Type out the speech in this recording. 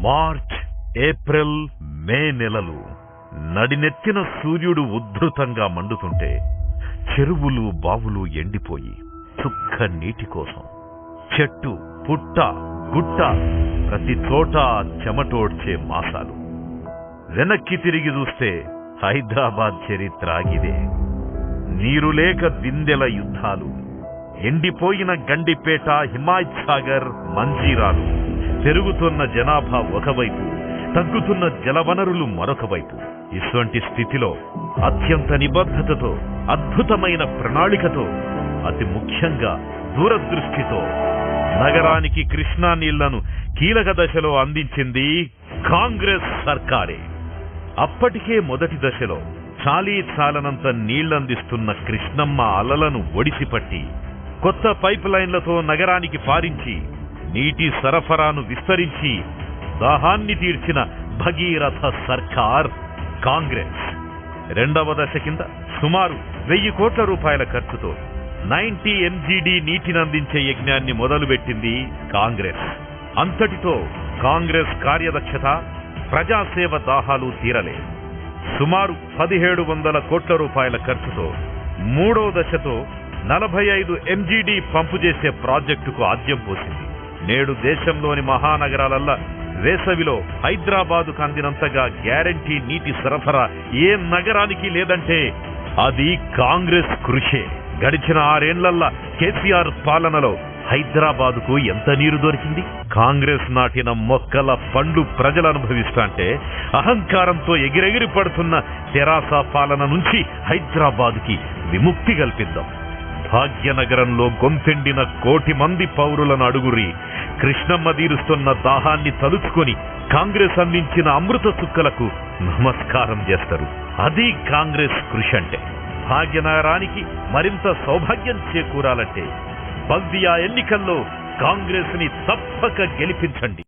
March, April, మే నెలలు నడినెత్తిన సూర్యుడు ఉద్ధృతంగా మండుతుంటే చెరువులు బావులు ఎండిపోయి చుక్క నీటి కోసం చెట్టు పుట్ట గుట్ట ప్రతి చోట చెమటోడ్చే మాసాలు. వెనక్కి తిరిగి చూస్తే హైదరాబాద్ చరిత్ర ఆగిదే. నీరు లేక దిందెల యుద్ధాలు, ఎండిపోయిన గండిపేట, హిమాయత్ సాగర్, మంజీరాలు, పెరుగుతున్న జనాభా ఒకవైపు, తగ్గుతున్న జలవనరులు మరొక వైపు. ఇటువంటి స్థితిలో అత్యంత నిబద్ధతతో, అద్భుతమైన ప్రణాళికతో, అతి ముఖ్యంగా దూరదృష్టితో నగరానికి కృష్ణా నీళ్లను కీలక దశలో అందించింది కాంగ్రెస్ సర్కారే. అప్పటికే మొదటి దశలో చాలీ చాలనంత నీళ్లందిస్తున్న కృష్ణమ్మ అలలను ఒడిసిపట్టి కొత్త పైప్ లైన్లతో నగరానికి పారించి నీటి సరఫరాను విస్తరించి దాహాన్ని తీర్చిన భగీరథ సర్కార్ కాంగ్రెస్. రెండవ దశ కింద సుమారు 1000 కోట్ల రూపాయల ఖర్చుతో 90 MGD నీటినందించే యజ్ఞాన్ని మొదలుపెట్టింది కాంగ్రెస్. అంతటితో కాంగ్రెస్ కార్యదక్షత, ప్రజాసేవ దాహాలు తీరలే. సుమారు 1700 కోట్ల రూపాయల ఖర్చుతో మూడో దశతో 45 MGD పంపు చేసే ప్రాజెక్టుకు ఆద్యం పోసింది. నేడు దేశంలోని మహానగరాలల్లా వేసవిలో హైదరాబాదుకు అందినంతగా గ్యారంటీ నీటి సరఫరా ఏ నగరానికి లేదంటే అది కాంగ్రెస్ కృషే. గడిచిన 6 ఏళ్లల్లా కేసీఆర్ పాలనలో హైదరాబాదుకు ఎంత నీరు దొరికింది? కాంగ్రెస్ నాటిన మొక్కల పండ్లు ప్రజలు అనుభవిస్తుంటే అహంకారంతో ఎగిరెగిరి పడుతున్న తెరాస పాలన నుంచి హైదరాబాదుకి విముక్తి కల్పిద్దాం. భాగ్యనగరంలో గొంతెండిన 1 కోటి మంది పౌరులను అడుగురి కృష్ణమ్మ తీరుస్తున్న దాహాన్ని తలుచుకొని కాంగ్రెస్ అందించిన అమృత సుక్కలకు నమస్కారం చేస్తారు. అది కాంగ్రెస్ కృషి అంటే. భాగ్యనగరానికి మరింత సౌభాగ్యం చేకూరాలంటే బల్దియా ఎన్నికల్లో కాంగ్రెస్ ని తప్పక గెలిపించండి.